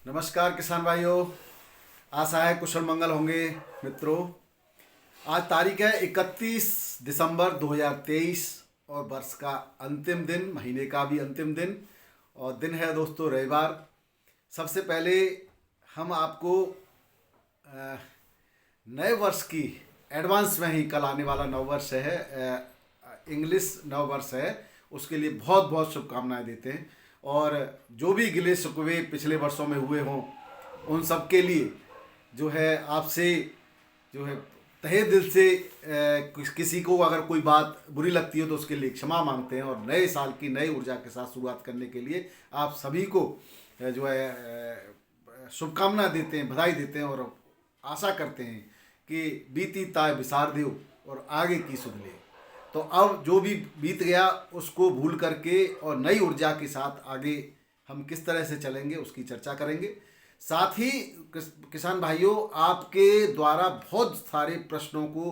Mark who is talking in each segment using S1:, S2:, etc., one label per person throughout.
S1: नमस्कार किसान भाइयों, आशा है कुशल मंगल होंगे। मित्रों, आज तारीख है 31 दिसंबर 2023 और वर्ष का अंतिम दिन, महीने का भी अंतिम दिन और दिन है दोस्तों रविवार। सबसे पहले हम आपको नए वर्ष की एडवांस में ही, कल आने वाला नव वर्ष है, इंग्लिश नव वर्ष है, उसके लिए बहुत बहुत शुभकामनाएं देते हैं। और जो भी गिले शिकवे पिछले वर्षों में हुए हों उन सब के लिए जो है आपसे जो है तहे दिल से किसी को अगर कोई बात बुरी लगती हो तो उसके लिए क्षमा मांगते हैं और नए साल की नई ऊर्जा के साथ शुरुआत करने के लिए आप सभी को जो है शुभकामना देते हैं, बधाई देते हैं और आशा करते हैं कि बीती ताय बिसार देव और आगे की सुध ले। तो अब जो भी बीत गया उसको भूल करके और नई ऊर्जा के साथ आगे हम किस तरह से चलेंगे उसकी चर्चा करेंगे। साथ ही किसान भाइयों, आपके द्वारा बहुत सारे प्रश्नों को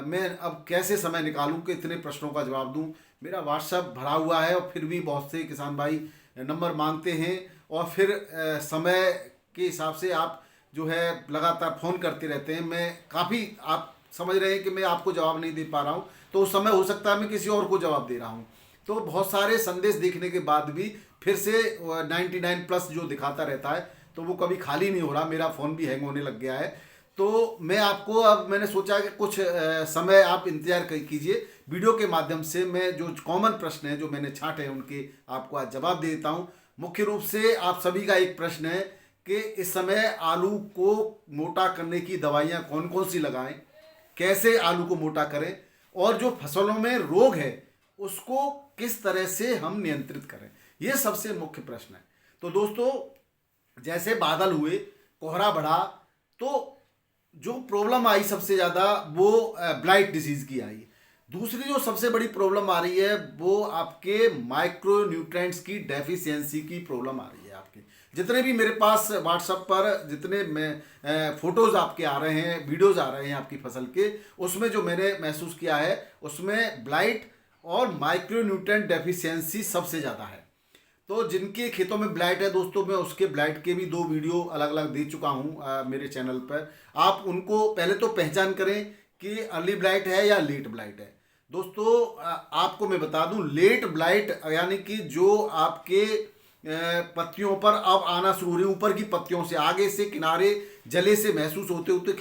S1: मैं अब कैसे समय निकालूं कि इतने प्रश्नों का जवाब दूं। मेरा व्हाट्सएप भरा हुआ है और फिर भी बहुत से किसान भाई नंबर मांगते हैं और फिर समय के हिसाब से आप जो है लगातार फ़ोन करते रहते हैं। मैं काफ़ी, आप समझ रहे हैं कि मैं आपको जवाब नहीं दे पा रहा हूँ, तो उस समय हो सकता है मैं किसी और को जवाब दे रहा हूँ। तो बहुत सारे संदेश देखने के बाद भी फिर से 99+ जो दिखाता रहता है तो वो कभी खाली नहीं हो रहा। मेरा फ़ोन भी हैंग होने लग गया है। तो मैं आपको, अब मैंने सोचा कि कुछ समय आप इंतज़ार कीजिए, वीडियो के माध्यम से मैं जो कॉमन प्रश्न हैं जो मैंने छांटे हैं उनके आपको आज जवाब दे देता हूँ। मुख्य रूप से आप सभी का एक प्रश्न है कि इस समय आलू को मोटा करने की दवाइयाँ कौन कौन सी लगाएं, कैसे आलू को मोटा करें और जो फसलों में रोग है उसको किस तरह से हम नियंत्रित करें, ये सबसे मुख्य प्रश्न है। तो दोस्तों, जैसे बादल हुए, कोहरा बढ़ा, तो जो प्रॉब्लम आई सबसे ज़्यादा वो ब्लाइट डिजीज़ की आई। दूसरी जो सबसे बड़ी प्रॉब्लम आ रही है वो आपके माइक्रो न्यूट्रिएंट्स की डेफिशिएंसी की प्रॉब्लम आ रही है। आपके जितने भी मेरे पास व्हाट्सएप पर जितने में फ़ोटोज़ आपके आ रहे हैं, वीडियोज़ आ रहे हैं आपकी फसल के, उसमें जो मैंने महसूस किया है उसमें ब्लाइट और माइक्रो न्यूट्रिएंट डेफिशिएंसी सबसे ज़्यादा है। तो जिनके खेतों में ब्लाइट है दोस्तों, मैं उसके ब्लाइट के भी 2 वीडियो अलग अलग दे चुका हूँ मेरे चैनल पर। आप उनको पहले तो पहचान करें कि अर्ली ब्लाइट है या लेट ब्लाइट है। दोस्तों, आपको मैं बता दूं, लेट ब्लाइट यानी कि जो आपके पत्तियों पर अब आना शुरू हो रही, ऊपर की पत्तियों से, आगे से किनारे जले से महसूस होते होते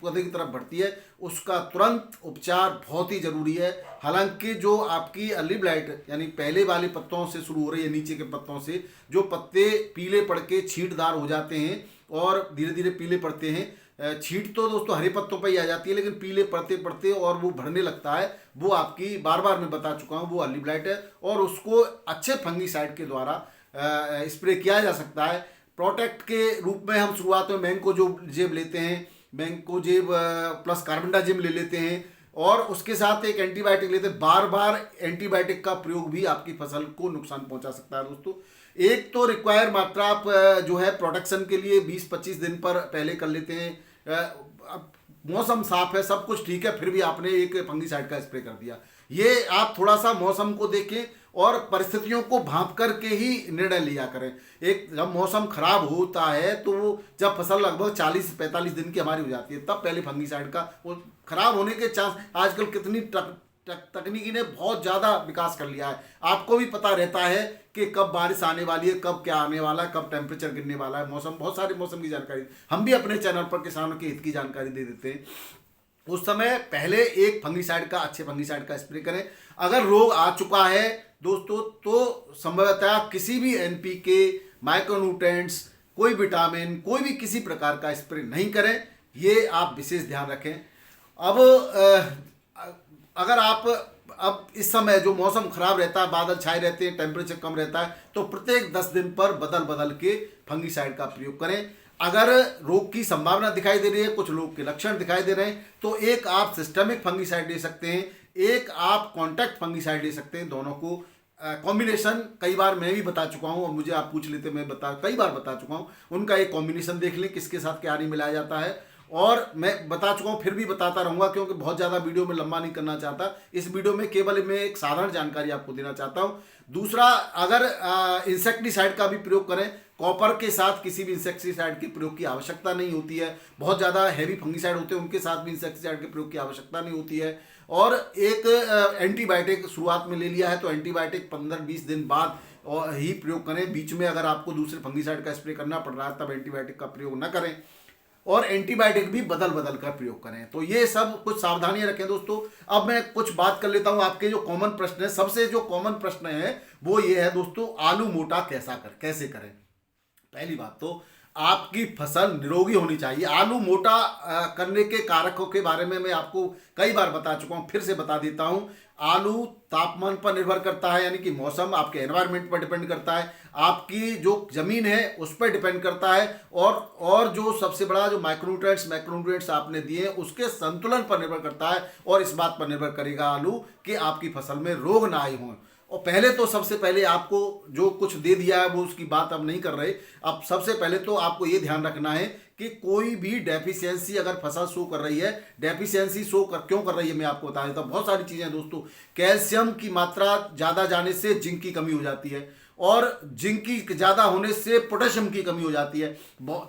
S1: पौधे की तरफ बढ़ती है, उसका तुरंत उपचार बहुत ही ज़रूरी है। हालांकि जो आपकी अर्ली ब्लाइट यानी पहले वाले पत्तों से शुरू हो रही है, नीचे के पत्तों से, जो पत्ते पीले पड़ के छींटदार हो जाते हैं और धीरे धीरे पीले पड़ते हैं, छींट तो दोस्तों हरे पत्तों पर ही आ जाती है लेकिन पीले पड़ते पड़ते और वो बढ़ने लगता है, वो आपकी बार बार मैं बता चुका हूँ वो अर्ली ब्लाइट है। और उसको अच्छे फंगीसाइड के द्वारा स्प्रे किया जा सकता है। प्रोटेक्ट के रूप में हम शुरुआत में मैंको जो जेब लेते हैं, मैंको जेब प्लस कार्बेंडाजिम ले लेते हैं और उसके साथ एक एंटीबायोटिक लेते हैं। बार बार एंटीबायोटिक का प्रयोग भी आपकी फसल को नुकसान पहुंचा सकता है दोस्तों। एक तो रिक्वायर मात्रा आप जो है प्रोटेक्शन के लिए 20-25 दिन पर पहले कर लेते हैं। अब मौसम साफ है, सब कुछ ठीक है, फिर भी आपने एक फंगीसाइड का स्प्रे कर दिया। ये आप थोड़ा सा मौसम को देखें और परिस्थितियों को भांप करके ही निर्णय लिया करें। एक जब मौसम खराब होता है तो जब फसल लगभग 40-45 दिन की हमारी हो जाती है तब पहले फंगीसाइड का, वो खराब होने के चांस, आजकल कितनी तकनीकी ने बहुत ज़्यादा विकास कर लिया है। आपको भी पता रहता है कि कब बारिश आने वाली है, कब क्या आने वाला है, कब टेम्परेचर गिरने वाला है, मौसम, बहुत सारे मौसम की जानकारी हम भी अपने चैनल पर किसानों के हित की जानकारी दे देते हैं। उस समय पहले एक फंगीसाइड का, अच्छे फंगीसाइड का स्प्रे करें। अगर रोग आ चुका है दोस्तों तो संभवतः किसी भी एनपीके, माइक्रोन्यूट्रिएंट्स, कोई विटामिन, कोई भी किसी प्रकार का स्प्रे नहीं करें, ये आप विशेष ध्यान रखें। अब अगर आप अब इस समय जो मौसम खराब रहता है, बादल छाए रहते हैं, टेम्परेचर कम रहता है, तो प्रत्येक 10 दिन पर बदल बदल के फंगीसाइड का प्रयोग करें। अगर रोग की संभावना दिखाई दे रही है, कुछ रोग के लक्षण दिखाई दे रहे हैं, तो एक आप सिस्टमिक फंगीसाइड ले सकते हैं, एक आप कॉन्टैक्ट फंगीसाइड ले सकते हैं। दोनों को कॉम्बिनेशन कई बार मैं भी बता चुका हूं और मुझे आप पूछ लेते, मैं कई बार बता चुका हूं। उनका एक कॉम्बिनेशन देख लें, किसके साथ क्या नहीं मिलाया जाता है। और मैं बता चुका हूँ, फिर भी बताता रहूँगा क्योंकि बहुत ज़्यादा वीडियो में लंबा नहीं करना चाहता। इस वीडियो में केवल मैं एक साधारण जानकारी आपको देना चाहता हूँ। दूसरा, अगर इंसेक्टिसाइड का भी प्रयोग करें कॉपर के साथ किसी भी इंसेक्टिसाइड के प्रयोग की आवश्यकता नहीं होती है। बहुत ज़्यादा हैवी फंगिसाइड होते हैं, उनके साथ भी इंसेक्टिसाइड के प्रयोग की आवश्यकता नहीं होती है। और एक एंटीबायोटिक शुरुआत में ले लिया है तो एंटीबायोटिक 15-20 दिन बाद और ही प्रयोग करें। बीच में अगर आपको दूसरे फंगिसाइड का स्प्रे करना पड़ रहा है तब एंटीबायोटिक का प्रयोग न करें, और एंटीबायोटिक भी बदल बदल कर प्रयोग करें। तो ये सब कुछ सावधानियां रखें दोस्तों। अब मैं कुछ बात कर लेता हूं आपके जो कॉमन प्रश्न है। सबसे जो कॉमन प्रश्न है वो ये है दोस्तों, आलू मोटा कैसे करें। पहली बात तो आपकी फसल निरोगी होनी चाहिए। आलू मोटा करने के कारकों के बारे में मैं आपको कई बार बता चुका हूं, फिर से बता देता हूं। आलू तापमान पर निर्भर करता है, यानी कि मौसम, आपके एनवायरनमेंट पर डिपेंड करता है, आपकी जो जमीन है उस पर डिपेंड करता है, और जो सबसे बड़ा जो मैक्रोन्यूट्रिएंट्स आपने दिए उसके संतुलन पर निर्भर करता है। और इस बात पर निर्भर करेगा आलू कि आपकी फसल में रोग ना आए हों। और पहले तो सबसे पहले आपको जो कुछ दे दिया है वो उसकी बात अब नहीं कर रहे। अब सबसे पहले तो आपको ये ध्यान रखना है कि कोई भी डेफिशिएंसी अगर फसल शो कर रही है, डेफिशिएंसी शो क्यों कर रही है मैं आपको बता देता हूँ। बहुत सारी चीज़ें हैं दोस्तों। कैल्शियम की मात्रा ज़्यादा जाने से जिंक की कमी हो जाती है, और जिंक की ज़्यादा होने से पोटेशियम की कमी हो जाती है।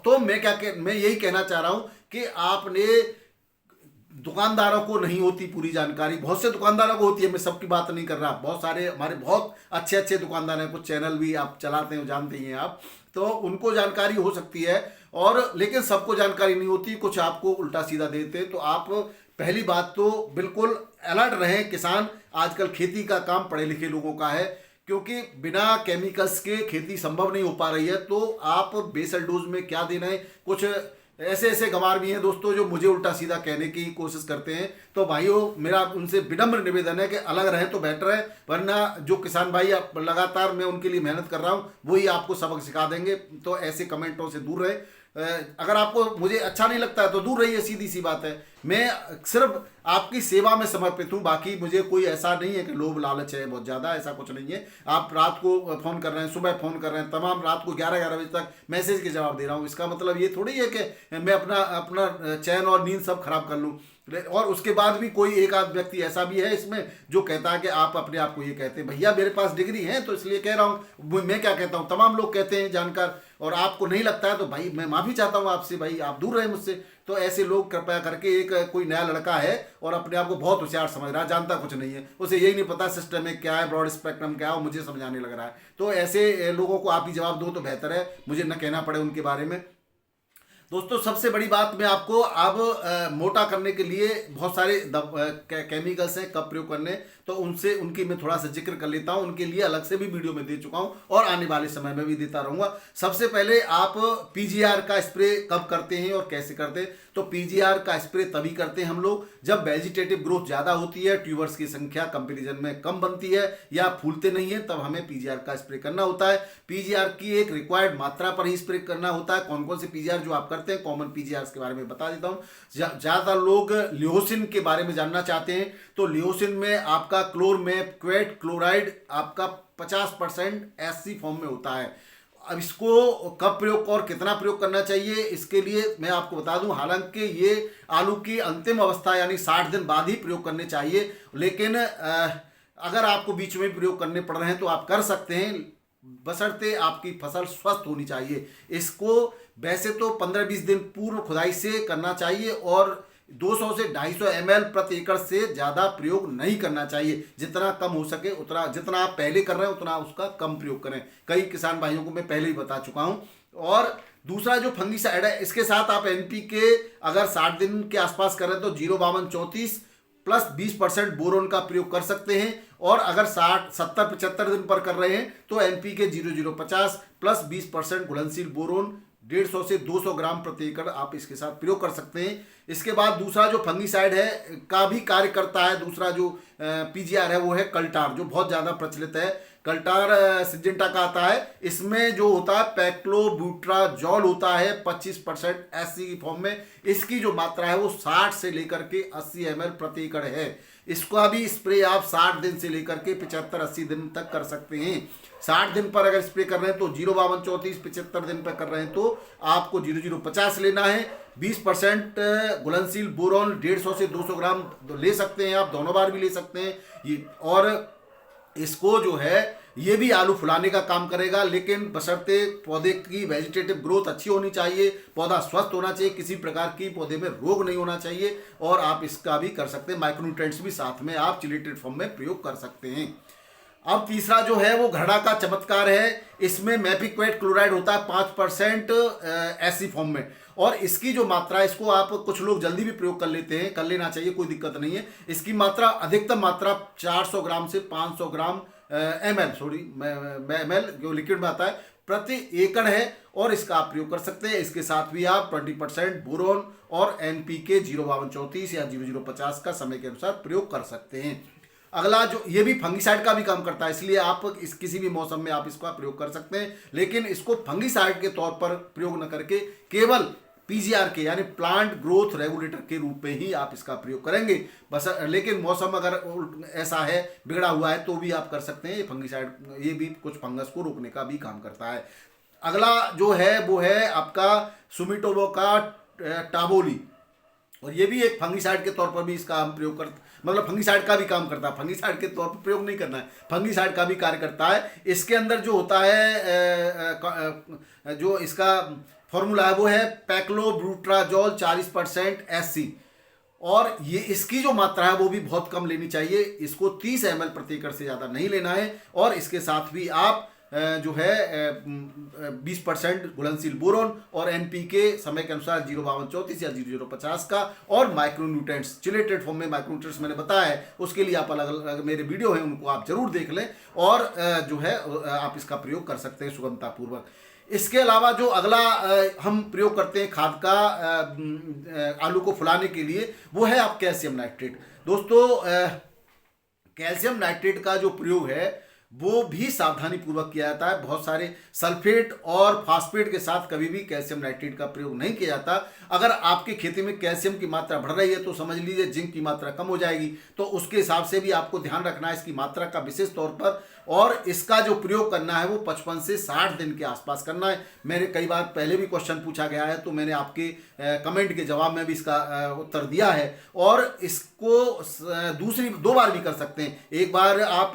S1: तो मैं यही कहना चाह रहा हूँ कि आपने, दुकानदारों को नहीं होती पूरी जानकारी, बहुत से दुकानदारों को होती है, मैं सबकी बात नहीं कर रहा। बहुत सारे हमारे बहुत अच्छे अच्छे दुकानदार हैं, कुछ चैनल भी आप चलाते हैं, जानते ही हैं आप, तो उनको जानकारी हो सकती है, और लेकिन सबको जानकारी नहीं होती, कुछ आपको उल्टा सीधा देते हैं। तो आप पहली बात तो बिल्कुल अलर्ट रहें। किसान आजकल खेती का काम पढ़े लिखे लोगों का है, क्योंकि बिना केमिकल्स के खेती संभव नहीं हो पा रही है। तो आप बेसल डोज में क्या देना है, कुछ ऐसे गंवार भी हैं दोस्तों जो मुझे उल्टा सीधा कहने की कोशिश करते हैं। तो भाइयों, मेरा उनसे विनम्र निवेदन है कि अलग रहें तो बेटर है, वरना जो किसान भाई लगातार मैं उनके लिए मेहनत कर रहा हूं वही आपको सबक सिखा देंगे। तो ऐसे कमेंटों से दूर रहे। अगर आपको मुझे अच्छा नहीं लगता है तो दूर रहिए, सीधी सी बात है। मैं सिर्फ आपकी सेवा में समर्पित हूँ, बाकी मुझे कोई ऐसा नहीं है कि लोभ लालच है बहुत ज़्यादा, ऐसा कुछ नहीं है। आप रात को फ़ोन कर रहे हैं, सुबह फ़ोन कर रहे हैं, तमाम रात को 11 बजे तक मैसेज के जवाब दे रहा हूँ, इसका मतलब ये थोड़ी है कि मैं अपना चैन और नींद सब खराब कर लूँ। और उसके बाद भी कोई एक आध व्यक्ति ऐसा भी है इसमें जो कहता है कि आप अपने आप को ये कहते हैं। भैया मेरे पास डिग्री है तो इसलिए कह रहा हूँ। मैं क्या कहता हूँ, तमाम लोग कहते हैं जानकर, और आपको नहीं लगता है तो भाई मैं माफ़ी चाहता हूँ आपसे, भाई आप दूर रहे मुझसे। तो ऐसे लोग कृपया करके, एक कोई नया लड़का है और अपने आप को बहुत होशियार समझ रहा है, जानता कुछ नहीं है, उसे यही नहीं पता सिस्टम में क्या है, ब्रॉड स्पेक्ट्रम क्या है, वो मुझे समझाने लग रहा है। तो ऐसे लोगों को आप ही जवाब दो तो बेहतर है, मुझे न कहना पड़े उनके बारे में। दोस्तों सबसे बड़ी बात मैं आपको अब मोटा करने के लिए बहुत सारे केमिकल्स हैं, कब प्रयोग करने, तो उनकी मैं थोड़ा सा जिक्र कर लेता हूं। उनके लिए अलग से भी वीडियो में दे चुका हूं और आने वाले समय में भी देता रहूंगा। सबसे पहले आप पीजीआर का स्प्रे कब करते हैं और कैसे करते हैं। तो पीजीआर का स्प्रे तभी करते हैं हम लोग जब वेजिटेटिव ग्रोथ ज़्यादा होती है, ट्यूबर्स की संख्या कंपेरिजन में कम बनती है या फूलते नहीं है, तब हमें पीजीआर का स्प्रे करना होता है। पीजीआर की एक रिक्वायर्ड मात्रा पर ही स्प्रे करना होता है। कौन कौन से पीजीआर जो आप करते हैं, कॉमन पीजीआर के बारे में बता देता हूँ। ज़्यादातर लोग लियोसिन के बारे में जानना चाहते हैं। तो लियोसिन में आपका क्लोरमेपक्वेट क्लोराइड आपका 50% एससी फॉर्म में होता है। अब इसको कब प्रयोग और कितना प्रयोग करना चाहिए, इसके लिए मैं आपको बता दूं, हालांकि ये आलू की अंतिम अवस्था यानी 60 दिन बाद ही प्रयोग करने चाहिए, लेकिन अगर आपको बीच में प्रयोग करने पड़ रहे हैं तो आप कर सकते हैं, बशर्ते आपकी फसल स्वस्थ होनी चाहिए। इसको वैसे तो 15-20 दिन पूर्व खुदाई से करना चाहिए, और 200 से 250 ml प्रति एकड़ से ज़्यादा प्रयोग नहीं करना चाहिए। जितना कम हो सके उतना, जितना आप पहले कर रहे हैं उतना उसका कम प्रयोग करें। कई किसान भाइयों को मैं पहले ही बता चुका हूं। और दूसरा जो फंगिसाइड है, इसके साथ आप एनपीके अगर 60 दिन के आसपास कर रहे हैं तो 05234 प्लस 20% बोरोन का प्रयोग कर सकते हैं। और अगर 70-75 दिन पर कर रहे हैं तो एनपीके 0050 प्लस 20% घुलनशील बोरोन 150 से 200 ग्राम प्रति एकड़ आप इसके साथ प्रयोग कर सकते हैं। इसके बाद दूसरा जो फंगिसाइड है का भी कार्य करता है, दूसरा जो पीजीआर है वो है कल्टार, जो बहुत ज़्यादा प्रचलित है। कल्टार सिंजेंटा का आता है। इसमें जो होता है पैक्लोब्यूट्राजॉल होता है 25% एससी की फॉर्म में। इसकी जो मात्रा है वो 60 से लेकर के 80 ml प्रति एकड़ है। इसका भी स्प्रे आप 60 दिन से लेकर के 75-80 दिन तक कर सकते हैं। 60 दिन पर अगर स्प्रे कर रहे हैं तो 05234, 75 दिन पर कर रहे हैं तो आपको 0050 लेना है। 20% घुलनशील बोरोन 150 से 200 ग्राम ले सकते हैं आप, दोनों बार भी ले सकते हैं ये। और इसको जो है ये भी आलू फुलाने का काम करेगा, लेकिन बशर्ते पौधे की वेजिटेटिव ग्रोथ अच्छी होनी चाहिए, पौधा स्वस्थ होना चाहिए, किसी प्रकार की पौधे में रोग नहीं होना चाहिए। और आप इसका भी कर सकते हैं, माइक्रोन्यूट्रिएंट्स भी साथ में आप चिलेटेड फॉर्म में प्रयोग कर सकते हैं। अब तीसरा जो है वो घड़ा का चमत्कार है। इसमें मैपिक्वेट क्लोराइड होता है 5% ऐसी फॉर्म में, और इसकी जो मात्रा है, इसको आप कुछ लोग जल्दी भी प्रयोग कर लेते हैं, कर लेना चाहिए, कोई दिक्कत नहीं है। इसकी मात्रा, अधिकतम मात्रा 400 ग्राम से 500 ग्राम ml जो लिक्विड में आता है प्रति एकड़ है, और इसका आप प्रयोग कर सकते हैं। इसके साथ भी आप 20% बोरोन और NPK 05234 या 0050 का समय के अनुसार प्रयोग कर सकते हैं। अगला जो, ये भी फंगिसाइड का भी काम करता है, इसलिए आप इस किसी भी मौसम में आप इसका प्रयोग कर सकते हैं, लेकिन इसको फंगिसाइड के तौर पर प्रयोग न करके केवल PGR के यानी प्लांट ग्रोथ रेगुलेटर के रूप में ही आप इसका प्रयोग करेंगे बस। लेकिन मौसम अगर ऐसा है, बिगड़ा हुआ है, तो भी आप कर सकते हैं। ये फंगिसाइड, ये भी कुछ फंगस को रोकने का भी काम करता है। अगला जो है वो है आपका सुमिटोमो टाबोली, और ये भी एक फंगिसाइड के तौर पर भी इसका हम प्रयोग कर, मतलब फंगिसाइड का भी काम करता है, फंगिसाइड के तौर पर प्रयोग नहीं करना है, फंगिसाइड का भी कार्य करता है। इसके अंदर जो होता है, जो इसका फॉर्मूला है वो है पैक्लोब्यूट्राजोल 40% SC, और ये इसकी जो मात्रा है वो भी बहुत कम लेनी चाहिए। इसको 30 ml प्रति एकड़ से ज़्यादा नहीं लेना है, और इसके साथ भी आप जो है 20% घुलनशील बोरोन और NPK समय के अनुसार 05234 या 0050 का, और माइक्रोन्यूट्रिएंट्स चिलेटेड फॉर्म में माइक्रोन्यूट्रिएंट्स मैंने बताया है, उसके लिए आप अलग अलग मेरे वीडियो हैं उनको आप जरूर देख लें, और जो है आप इसका प्रयोग कर सकते हैं सुगमतापूर्वक। इसके अलावा जो अगला हम प्रयोग करते हैं खाद का आलू को फुलाने के लिए, वो है आप कैल्शियम नाइट्रेट। दोस्तों कैल्शियम नाइट्रेट का जो प्रयोग है वो भी सावधानी पूर्वक किया जाता है। बहुत सारे सल्फेट और फास्फेट के साथ कभी भी कैल्शियम नाइट्रेट का प्रयोग नहीं किया जाता। अगर आपकी खेती में कैल्शियम की मात्रा बढ़ रही है तो समझ लीजिए जिंक की मात्रा कम हो जाएगी, तो उसके हिसाब से भी आपको ध्यान रखना है इसकी मात्रा का विशेष तौर पर। और इसका जो प्रयोग करना है वो 55 से 60 दिन के आसपास करना है। मेरे कई बार पहले भी क्वेश्चन पूछा गया है, तो मैंने आपके कमेंट के जवाब में भी इसका उत्तर दिया है। और इसको दो बार भी कर सकते हैं, एक बार आप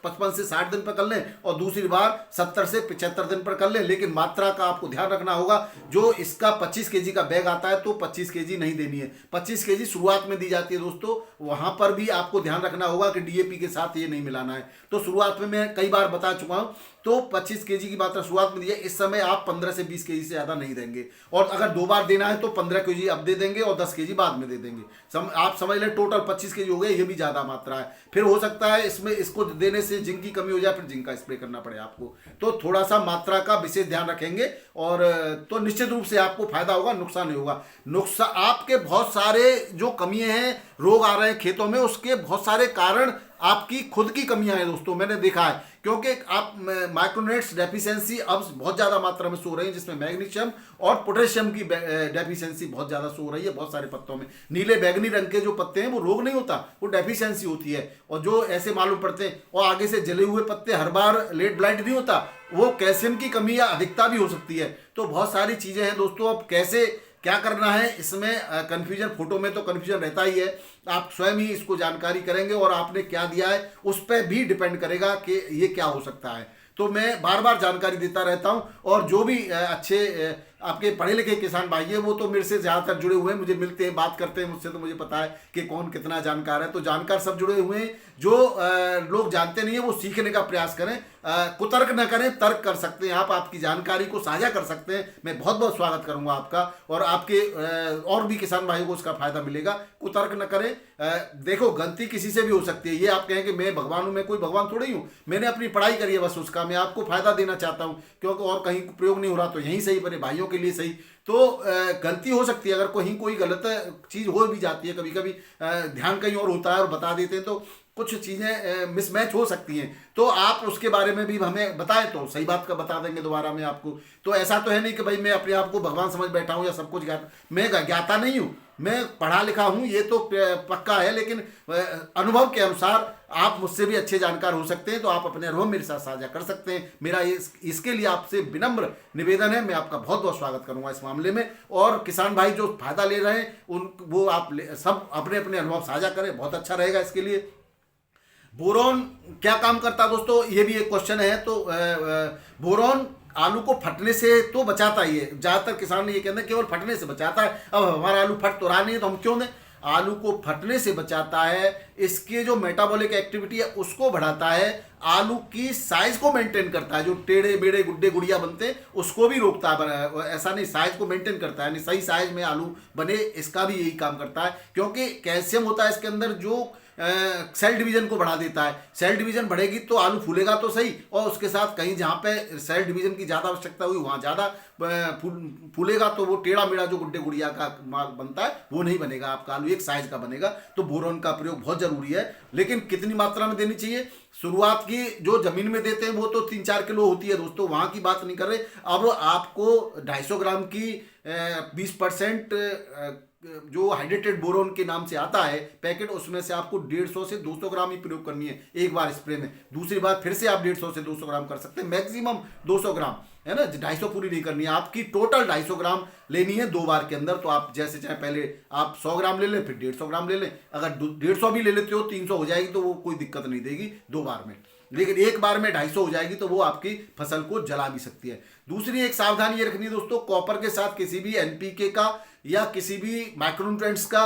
S1: 55 से 60 दिन पर कर लें, और दूसरी बार 70 से 75 दिन पर कर लें। लेकिन मात्रा का आपको ध्यान रखना होगा। जो इसका 25 kg का बैग आता है तो 25 kg नहीं देनी है, 25 kg शुरुआत में दी जाती है दोस्तों। वहां पर भी आपको ध्यान रखना होगा कि DAP के साथ ये नहीं मिलाना है। तो शुरुआत में मैं कई बार बता चुका हूं, तो 25 kg की मात्रा शुरुआत में दी है। इस समय आप 15 से 20 kg से ज़्यादा नहीं देंगे, और अगर 2 बार देना है तो 15 kg अब दे देंगे और 10 kg बाद में दे देंगे। आप समझ लें टोटल 25 kg हो गए, ये भी ज़्यादा मात्रा है। फिर हो सकता है इसमें इसको देने से जिंक की कमी हो जाए, फिर जिंक का स्प्रे करना पड़े आपको। तो थोड़ा सा मात्रा का विशेष ध्यान रखेंगे, और तो निश्चित रूप से आपको फायदा होगा, नुकसान नहीं होगा। नुकसान आपके बहुत सारे जो कमियां हैं, रोग आ रहे हैं खेतों में, उसके बहुत सारे कारण आपकी खुद की कमियां हैं दोस्तों, मैंने देखा है। क्योंकि आप माइक्रोन्यूट्रिएंट्स डेफिशिएंसी अब बहुत ज़्यादा मात्रा में सो रही है, जिसमें मैग्नीशियम और पोटेशियम की डेफिशिएंसी बहुत ज़्यादा सो रही है बहुत सारे पत्तों में। नीले बैगनी रंग के जो पत्ते हैं वो रोग नहीं होता, वो डेफिशिएंसी होती है। और जो ऐसे मालूम पड़ते हैं और आगे से जले हुए पत्ते, हर बार लेट ब्लाइट नहीं होता, वो कैल्शियम की कमी या अधिकता भी हो सकती है। तो बहुत सारी चीज़ें हैं दोस्तों। अब कैसे क्या करना है इसमें कन्फ्यूजन, फोटो में तो कन्फ्यूजन रहता ही है। आप स्वयं ही इसको जानकारी करेंगे, और आपने क्या दिया है उस पर भी डिपेंड करेगा कि ये क्या हो सकता है। तो मैं बार बार जानकारी देता रहता हूं, और जो भी अच्छे आपके पढ़े लिखे किसान भाई हैं वो तो मेरे से ज़्यादातर जुड़े हुए हैं, मुझे मिलते हैं, बात करते हैं मुझसे, तो मुझे पता है कि कौन कितना जानकार है। तो जानकार सब जुड़े हुए हैं। जो लोग जानते नहीं है वो सीखने का प्रयास करें, कुतर्क न करें, तर्क कर सकते हैं आप, आपकी जानकारी को साझा कर सकते हैं। मैं बहुत बहुत स्वागत करूंगा आपका, और आपके और भी किसान भाइयों को उसका फायदा मिलेगा। कुतर्क न करें। देखो गलती किसी से भी हो सकती है। ये आप कहें कि मैं भगवान हूँ, मैं कोई भगवान थोड़ी हूँ, मैंने अपनी पढ़ाई करी है बस, उसका मैं आपको फायदा देना चाहता हूँ। क्योंकि और कहीं प्रयोग नहीं हो रहा तो यहीं सही, मेरे भाइयों के लिए सही। तो गलती हो सकती है, अगर कहीं कोई गलत चीज़ हो भी जाती है, कभी कभी ध्यान कहीं और होता है और बता देते हैं, तो कुछ चीज़ें मिसमैच हो सकती हैं। तो आप उसके बारे में भी हमें बताएं तो सही बात का बता देंगे दोबारा में आपको। तो ऐसा तो है नहीं कि भाई मैं अपने आप को भगवान समझ बैठा हूँ या सब कुछ ज्ञाता, मैं ज्ञाता नहीं हूँ, मैं पढ़ा लिखा हूँ, ये तो पक्का है। लेकिन अनुभव के अनुसार आप मुझसे भी अच्छे जानकार हो सकते हैं, तो आप अपने अनुभव मेरे साथ साझा कर सकते हैं। मेरा इसके लिए आपसे विनम्र निवेदन है, मैं आपका बहुत बहुत स्वागत करूंगा इस मामले में। और किसान भाई जो फायदा ले रहे हैं वो आप सब अपने अपने अनुभव साझा करें, बहुत अच्छा रहेगा इसके लिए। बोरोन क्या काम करता है दोस्तों, ये भी एक क्वेश्चन है। तो बोरोन आलू को फटने से तो बचाता ही है, ज़्यादातर किसान ये कहते हैं केवल फटने से बचाता है। अब हमारा आलू फट तो रहा नहीं है तो हम क्यों दें। आलू को फटने से बचाता है, इसके जो मेटाबॉलिक एक्टिविटी है उसको बढ़ाता है, आलू की साइज को मेंटेन करता है, जो टेढ़े बेड़े गुड्डे गुड़िया बनते हैं उसको भी रोकता है। ऐसा नहीं, साइज को मेंटेन करता है, यानी सही साइज में आलू बने, इसका भी यही काम करता है। क्योंकि कैल्शियम होता है इसके अंदर जो सेल डिवीजन को बढ़ा देता है। सेल डिवीजन बढ़ेगी तो आलू फूलेगा तो सही, और उसके साथ कहीं जहाँ पे सेल डिवीजन की ज़्यादा आवश्यकता हुई वहाँ ज़्यादा फूलेगा, तो वो टेढ़ा मेढ़ा जो गुड्डे गुड़िया का माल बनता है वो नहीं बनेगा, आपका आलू एक साइज का बनेगा। तो बोरोन का प्रयोग बहुत जरूरी है, लेकिन कितनी मात्रा में देनी चाहिए। शुरुआत की जो जमीन में देते हैं वो तो 3-4 किलो होती है दोस्तों, वहाँ की बात नहीं कर रहे। अब आपको 250 ग्राम की 20% जो हाइड्रेटेड बोरोन के नाम से आता है पैकेट, उसमें से आपको 150 से 200 ग्राम ही प्रयोग करनी है एक बार स्प्रे में। दूसरी बार फिर से आप 150 से 200 ग्राम कर सकते हैं, मैक्सिमम 200 ग्राम, है ना। 250 पूरी नहीं करनी है आपकी, टोटल 250 ग्राम लेनी है 2 बार के अंदर। तो आप जैसे चाहे पहले आप 100 ग्राम ले लें, फिर 150 ग्राम ले लें। अगर 150 भी ले लेते हो 300 हो जाएगी, तो वो कोई दिक्कत नहीं देगी 2 बार में। लेकिन एक बार में 250 हो जाएगी तो वो आपकी फसल को जला भी सकती है। दूसरी एक सावधानी ये रखनी है दोस्तों, कॉपर के साथ किसी भी एनपीके का या किसी भी माइक्रोन्यूट्रेंट्स का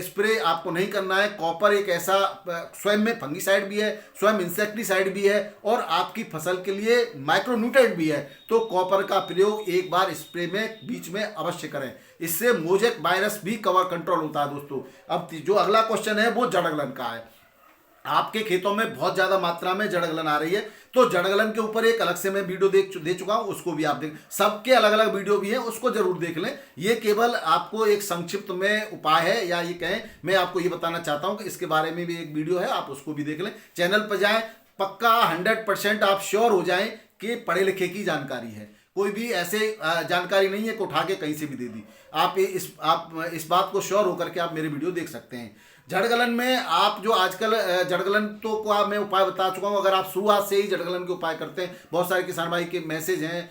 S1: स्प्रे आपको नहीं करना है। कॉपर एक ऐसा स्वयं में फंगीसाइड भी है, स्वयं इंसेक्टिसाइड भी है, और आपकी फसल के लिए माइक्रोन्यूट्रेंट भी है। तो कॉपर का प्रयोग एक बार स्प्रे में बीच में अवश्य करें, इससे मोजेक वायरस भी कवर कंट्रोल होता है दोस्तों। अब जो अगला क्वेश्चन है वो जड़गलन का है। आपके खेतों में बहुत ज्यादा मात्रा में जड़गलन आ रही है, तो जड़गलन के ऊपर एक अलग से मैं वीडियो दे चुका हूं, उसको भी आप देख, सबके अलग अलग वीडियो भी हैं, उसको जरूर देख लें। ये केवल आपको एक संक्षिप्त में उपाय है, या ये कहें मैं आपको ये बताना चाहता हूं कि इसके बारे में भी एक वीडियो है, आप उसको भी देख लें। चैनल पर जाएं, पक्का 100% आप श्योर हो जाएं कि पढ़े लिखे की जानकारी है, कोई भी ऐसे जानकारी नहीं है कि उठा के कहीं से भी दे दी। आप इस बात को श्योर होकर के आप मेरे वीडियो देख सकते हैं। जड़गलन में आप जो आजकल जड़गलन तो को आप मैं उपाय बता चुका हूँ। अगर आप शुरुआत से ही जड़गलन के उपाय करते हैं, बहुत सारे किसान भाई के मैसेज हैं,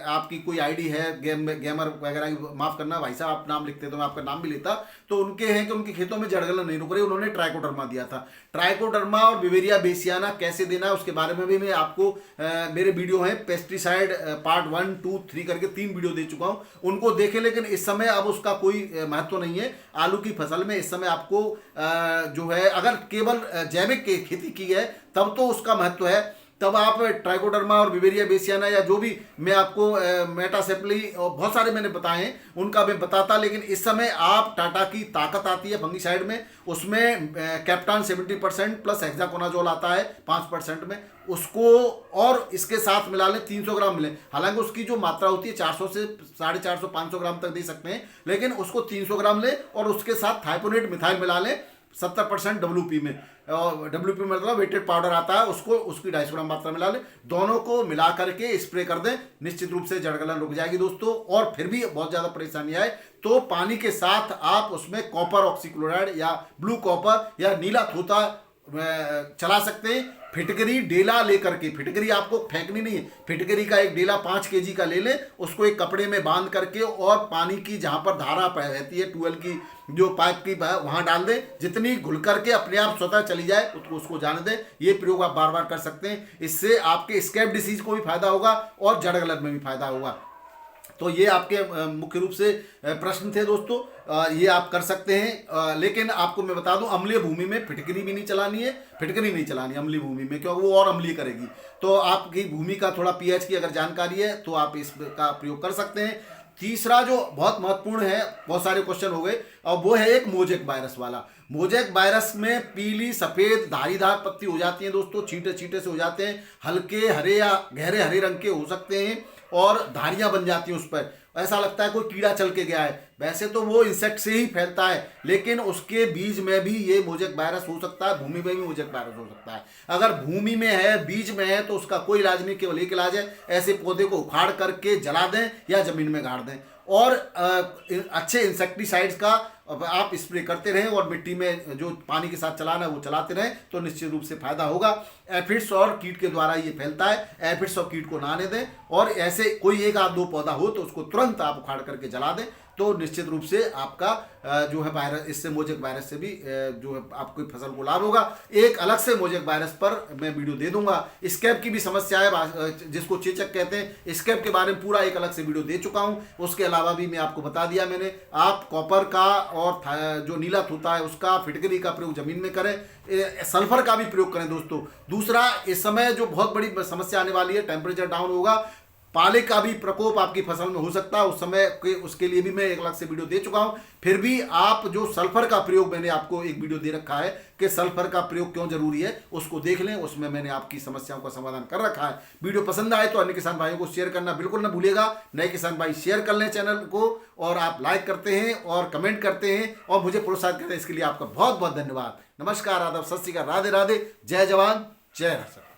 S1: आपकी कोई आईडी है गेमर वगैरह की, माफ़ करना भाई साहब आप नाम लिखते तो मैं आपका नाम भी लेता, तो उनके हैं कि उनके खेतों में जड़गलन नहीं रुक रही, उन्होंने ट्राइकोडर्मा दिया था। ट्राइकोडर्मा और बिवेरिया बेसियाना कैसे देना है उसके बारे में भी मैं आपको मेरे वीडियो हैं, पेस्टिसाइड पार्ट 1, 2, 3 करके 3 वीडियो दे चुका हूँ, उनको देखें। लेकिन इस समय अब उसका कोई महत्व नहीं है आलू की फसल में। इस समय आपको जो है अगर केवल जैविक खेती की है तब तो उसका महत्व है, तब आप ट्राइकोडर्मा और बिवेरिया बेसियाना या जो भी मैं आपको मेटासेप्ली और बहुत सारे मैंने बताए हैं उनका मैं बताता। लेकिन इस समय आप टाटा की ताकत आती है फंगीसाइड में, उसमें कैप्टान 70% प्लस हेक्साकोनाजोल आता है 5% में, उसको और इसके साथ मिला लें 300 ग्राम मिले। हालांकि उसकी जो मात्रा होती है 400 से 450 500 ग्राम तक दे सकते हैं, लेकिन उसको 300 ग्राम लें और उसके साथ थाइपोनेट मिथाइल मिला लें 70% डब्ल्यूपी में, और डब्ल्यूपी में मतलब वेटेड पाउडर आता है, उसको उसकी 250 ग्राम मात्रा मिला लें, दोनों को मिला करके स्प्रे कर दें, निश्चित रूप से जड़गलन रुक जाएगी दोस्तों। और फिर भी बहुत ज़्यादा परेशानी आए तो पानी के साथ आप उसमें कॉपर ऑक्सीक्लोराइड या ब्लू कॉपर या नीला थोथा चला सकते हैं। फिटकरी डेला लेकर के, फिटकरी आपको फेंकनी नहीं है, फिटकरी का एक डेला 5 kg का ले लें, उसको एक कपड़े में बांध करके और पानी की जहाँ पर धारा रहती है ट्यूबवेल की जो पाइप की वहाँ डाल दें, जितनी घुल करके अपने आप स्वतः चली जाए उसको जाने दें। ये प्रयोग आप बार बार कर सकते हैं, इससे आपके स्कैब डिसीज को भी फायदा होगा और जड़गलन में भी फायदा होगा। तो ये आपके मुख्य रूप से प्रश्न थे दोस्तों, ये आप कर सकते हैं। लेकिन आपको मैं बता दूं अम्लीय भूमि में फिटकरी भी नहीं चलानी है, फिटकरी नहीं चलानी अम्लीय भूमि में, क्योंकि वो और अम्लीय करेगी। तो आपकी भूमि का थोड़ा पीएच की अगर जानकारी है तो आप इसका प्रयोग कर सकते हैं। तीसरा जो बहुत महत्वपूर्ण है, बहुत सारे क्वेश्चन हो गए, और वो है एक मोजेक वायरस वाला। मोजेक वायरस में पीली सफेद धारीदार पत्ती हो जाती है दोस्तों, छींटे छींटे से हो जाते हैं, हल्के हरे या गहरे हरे रंग के हो सकते हैं और धारियां बन जाती हैं उस पर, ऐसा लगता है कोई कीड़ा चल के गया है। वैसे तो वो इंसेक्ट से ही फैलता है, लेकिन उसके बीज में भी ये मोजेक वायरस हो सकता है, भूमि में भी मोजेक वायरस हो सकता है। अगर भूमि में है, बीज में है, तो उसका कोई इलाज नहीं, केवल एक इलाज है, ऐसे पौधे को उखाड़ करके जला दें या जमीन में गाड़ दें, और अच्छे इंसेक्टिसाइड्स का आप स्प्रे करते रहें और मिट्टी में जो पानी के साथ चलाना है वो चलाते रहें, तो निश्चित रूप से फायदा होगा। एफिड्स और कीट के द्वारा ये फैलता है, एफिड्स और कीट को ना आने दें, और ऐसे कोई 1 आध 2 पौधा हो तो उसको तुरंत तुरंत आप उखाड़ करके जला दें, तो निश्चित रूप से आपका जो है वायरस, इससे मोजेक वायरस से भी जो है आपकी फसल को लाभ होगा। एक अलग से मोजेक वायरस पर मैं वीडियो दे दूंगा। स्कैब की भी समस्या है, जिसको चेचक कहते हैं, स्कैब के बारे में पूरा एक अलग से वीडियो दे चुका हूं। उसके अलावा भी मैं आपको बता दिया मैंने, आप कॉपर का और जो नीला होता है उसका, फिटकरी का प्रयोग जमीन में करें, सल्फर का भी प्रयोग करें दोस्तों। दूसरा, इस समय जो बहुत बड़ी समस्या आने वाली है, टेम्परेचर डाउन होगा, पाले का भी प्रकोप आपकी फसल में हो सकता है, उस समय के उसके लिए भी मैं एक अलग से वीडियो दे चुका हूं। फिर भी आप जो सल्फर का प्रयोग, मैंने आपको एक वीडियो दे रखा है कि सल्फर का प्रयोग क्यों जरूरी है, उसको देख लें, उसमें मैंने आपकी समस्याओं का समाधान कर रखा है। वीडियो पसंद आए तो अन्य किसान भाइयों को शेयर करना बिल्कुल ना भूलिएगा। नए किसान भाई शेयर कर लें चैनल को, और आप लाइक करते हैं और कमेंट करते हैं और मुझे प्रोत्साहित करते हैं, इसके लिए आपका बहुत बहुत धन्यवाद। नमस्कार, आदाब, सत श्री अकाल, राधे राधे, जय जवान जय किसान।